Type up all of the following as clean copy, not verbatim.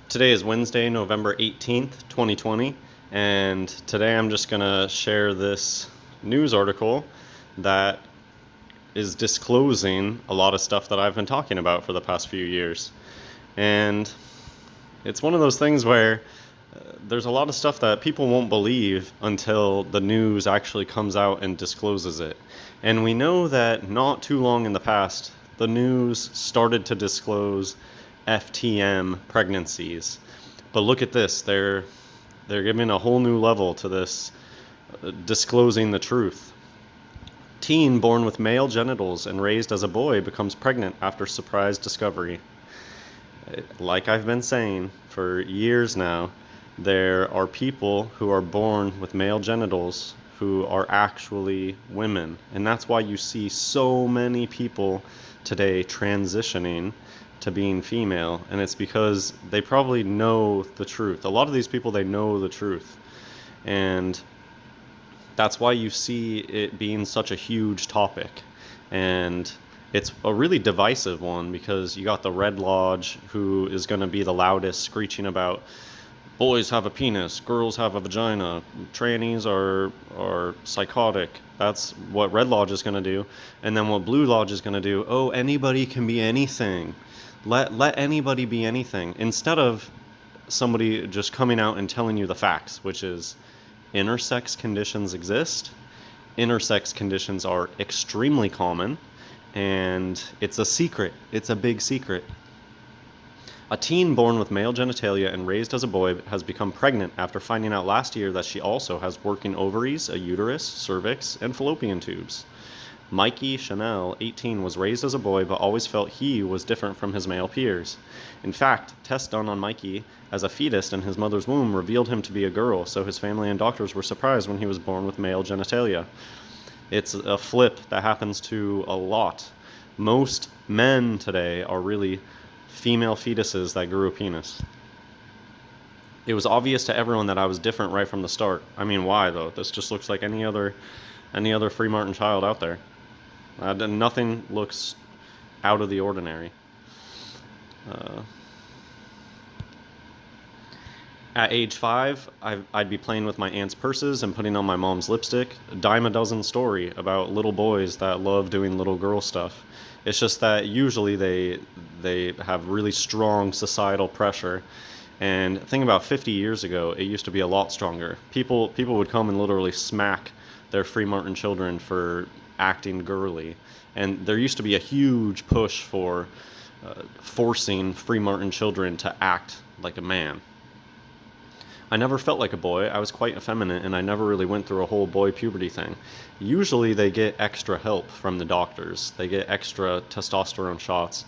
Today is Wednesday, November 18th, 2020, and today I'm just going to share this news article that is disclosing a lot of stuff that I've been talking about for the past few years. And it's one of those things where there's a lot of stuff that people won't believe until the news actually comes out and discloses it. And we know that not too long in the past, the news started to disclose FTM pregnancies. But look at this, they're giving a whole new level to this, disclosing the truth. Teen born with male genitals and raised as a boy becomes pregnant after surprise discovery. Like I've been saying for years now, there are people who are born with male genitals who are actually women. And that's why you see so many people today transitioning to being female. And it's because they probably know the truth. A lot of these people, they know the truth. And that's why you see it being such a huge topic. And it's a really divisive one because you got the Red Lodge, who is going to be the loudest, screeching about boys have a penis, girls have a vagina, trannies are psychotic. That's what Red Lodge is going to do. And then what Blue Lodge is going to do, oh, anybody can be anything. Let anybody be anything. Instead of somebody just coming out and telling you the facts, which is intersex conditions exist. Intersex conditions are extremely common, and it's a secret. It's a big secret. A teen born with male genitalia and raised as a boy has become pregnant after finding out last year that she also has working ovaries, a uterus, cervix, and fallopian tubes. Mikey Chanel, 18, was raised as a boy but always felt he was different from his male peers. In fact, tests done on Mikey as a fetus in his mother's womb revealed him to be a girl, so his family and doctors were surprised when he was born with male genitalia. It's a flip that happens to a lot. Most men today are really female fetuses that grew a penis. It was obvious to everyone that I was different right from the start. I mean, why though? This just looks like any other free Martin child out there. Nothing looks out of the ordinary. Uh, at age 5, I'd be playing with my aunt's purses and putting on my mom's lipstick. A dime a dozen story about little boys that love doing little girl stuff. It's just that usually they have really strong societal pressure. And think about 50 years ago, it used to be a lot stronger. People would come and literally smack their free Martin children for acting girly. And there used to be a huge push for forcing free Martin children to act like a man. I never felt like a boy. I was quite effeminate, and I never really went through a whole boy puberty thing. Usually they get extra help from the doctors. They get extra testosterone shots.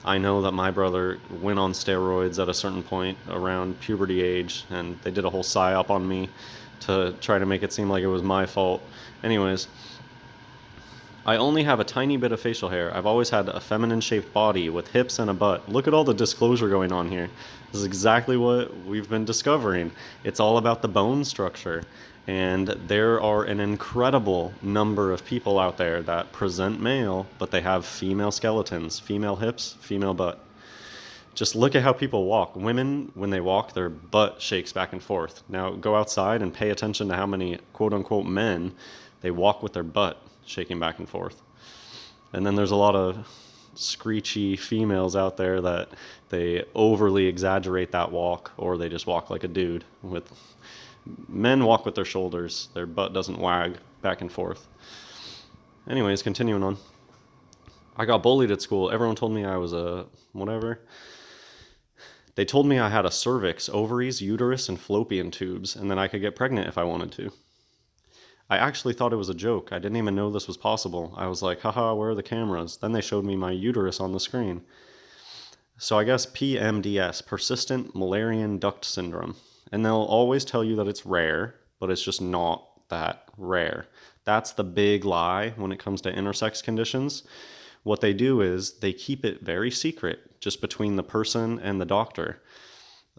I know that my brother went on steroids at a certain point around puberty age, and they did a whole psyop on me to try to make it seem like it was my fault. Anyways, I only have a tiny bit of facial hair. I've always had a feminine-shaped body with hips and a butt. Look at all the disclosure going on here. This is exactly what we've been discovering. It's all about the bone structure. And there are an incredible number of people out there that present male, but they have female skeletons, female hips, female butt. Just look at how people walk. Women, when they walk, their butt shakes back and forth. Now go outside and pay attention to how many quote-unquote men they walk with their butt shaking back and forth. And then there's a lot of screechy females out there that they overly exaggerate that walk, or they just walk like a dude. With men walk with their shoulders, their butt doesn't wag back and forth. Anyways, continuing on. I got bullied at school. Everyone told me I was a whatever. They told me I had a cervix, ovaries, uterus, and fallopian tubes, and then I could get pregnant if I wanted to. I actually thought it was a joke. I didn't even know this was possible. I was like, haha, where are the cameras? Then they showed me my uterus on the screen. So I guess PMDS, persistent Mullerian duct syndrome. And they'll always tell you that it's rare, but it's just not that rare. That's the big lie when it comes to intersex conditions. What they do is they keep it very secret, just between the person and the doctor.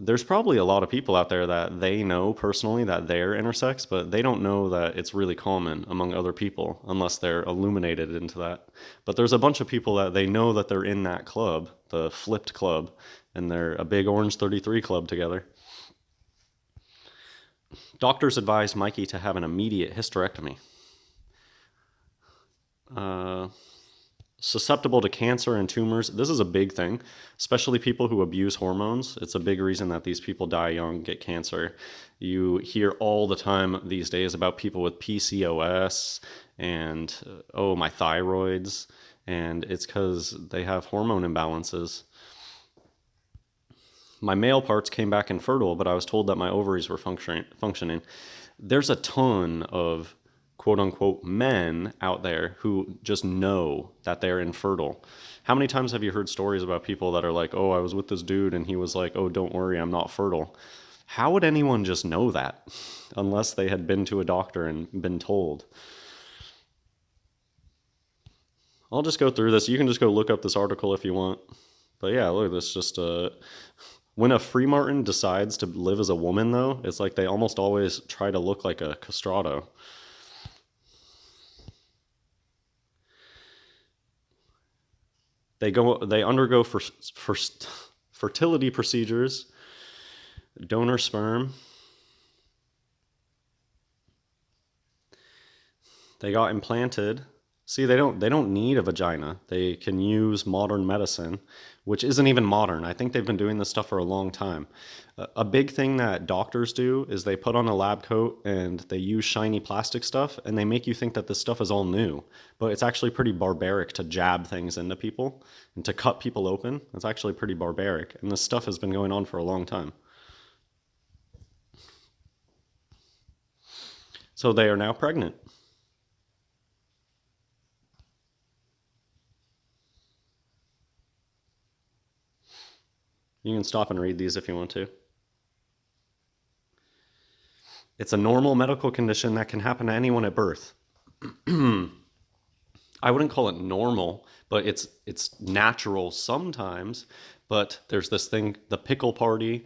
There's probably a lot of people out there that they know personally that they're intersex, but they don't know that it's really common among other people unless they're illuminated into that. But there's a bunch of people that they know that they're in that club, the flipped club, and they're a big Orange 33 club together. Doctors advised Mikey to have an immediate hysterectomy. Susceptible to cancer and tumors. This is a big thing, especially people who abuse hormones. It's a big reason that these people die young, get cancer. You hear all the time these days about people with PCOS and, oh, my thyroids, and it's because they have hormone imbalances. My male parts came back infertile, but I was told that my ovaries were functioning. There's a ton of quote-unquote men out there who just know that they're infertile. How many times have you heard stories about people that are like, oh, I was with this dude and he was like, oh, don't worry, I'm not fertile? How would anyone just know that unless they had been to a doctor and been told? I'll just go through this. You can just go look up this article if you want. But yeah, look at this. Just when a free martin decides to live as a woman, though, it's like they almost always try to look like a castrato. They undergo fertility procedures, donor sperm. They got implanted. See, they don't need a vagina. They can use modern medicine, which isn't even modern. I think they've been doing this stuff for a long time. A big thing that doctors do is they put on a lab coat and they use shiny plastic stuff and they make you think that this stuff is all new. But it's actually pretty barbaric to jab things into people and to cut people open. It's actually pretty barbaric. And this stuff has been going on for a long time. So they are now pregnant. You can stop and read these if you want to. It's a normal medical condition that can happen to anyone at birth. I wouldn't call it normal, but it's natural sometimes. But there's this thing, the Pickle Party,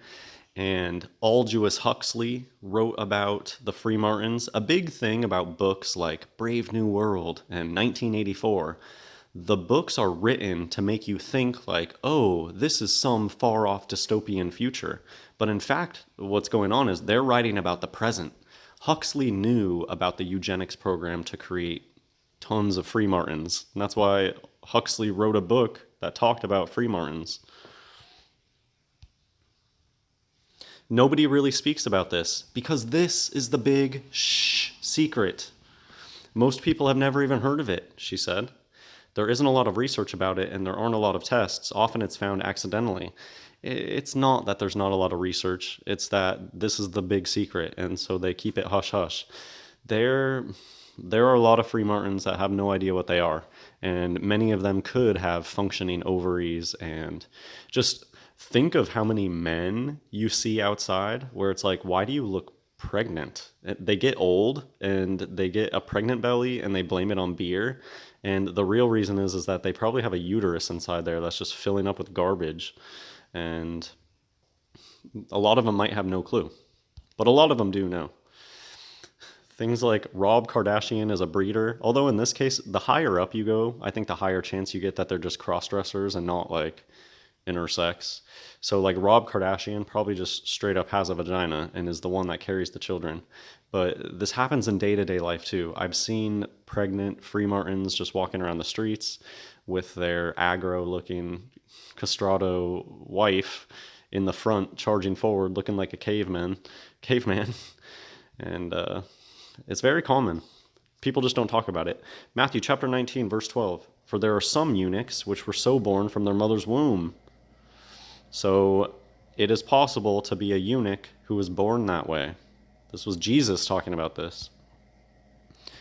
and Aldous Huxley wrote about the Free Martins. A big thing about books like Brave New World and 1984. The books are written to make you think like, oh, this is some far off dystopian future. But in fact, what's going on is they're writing about the present. Huxley knew about the eugenics program to create tons of free martins. And that's why Huxley wrote a book that talked about free martins. Nobody really speaks about this because this is the big secret. Most people have never even heard of it, she said. There isn't a lot of research about it and there aren't a lot of tests. Often it's found accidentally. It's not that there's not a lot of research. It's that this is the big secret and so they keep it hush-hush. There are a lot of free martins that have no idea what they are. And many of them could have functioning ovaries. And just think of how many men you see outside where it's like, why do you look pregnant? They get old and they get a pregnant belly and they blame it on beer. And the real reason is that they probably have a uterus inside there that's just filling up with garbage. And a lot of them might have no clue. But a lot of them do know. Things like Rob Kardashian is a breeder. Although in this case, the higher up you go, I think the higher chance you get that they're just cross-dressers and not like intersex. So like Rob Kardashian probably just straight up has a vagina and is the one that carries the children. But this happens in day-to-day life too. I've seen pregnant free martins just walking around the streets with their aggro-looking castrato wife in the front charging forward looking like a caveman. And it's very common. People just don't talk about it. Matthew chapter 19 verse 12. For there are some eunuchs which were so born from their mother's womb. So it is possible to be a eunuch who was born that way. This was Jesus talking about this.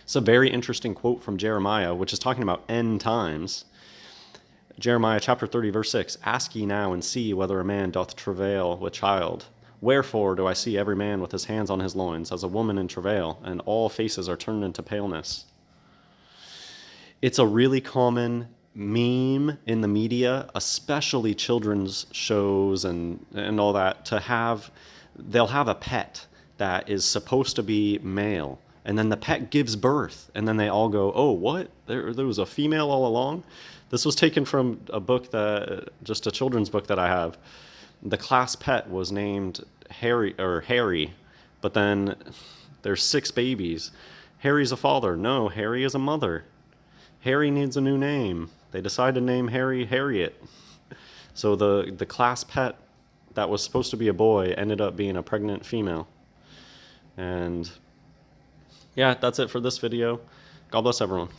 It's a very interesting quote from Jeremiah, which is talking about end times. Jeremiah chapter 30, verse 6. Ask ye now and see whether a man doth travail with child. Wherefore do I see every man with his hands on his loins, as a woman in travail, and all faces are turned into paleness. It's a really common meme in the media, especially children's shows and all that, they'll have a pet that is supposed to be male, and then the pet gives birth, and then they all go, oh, what? There was a female all along? This was taken from a book just a children's book that I have. the class pet was named Harry, but then there's 6 babies. Harry's a father. No, Harry is a mother. Harry needs a new name. They decided to name Harry Harriet. So the class pet that was supposed to be a boy ended up being a pregnant female. And yeah, that's it for this video. God bless everyone.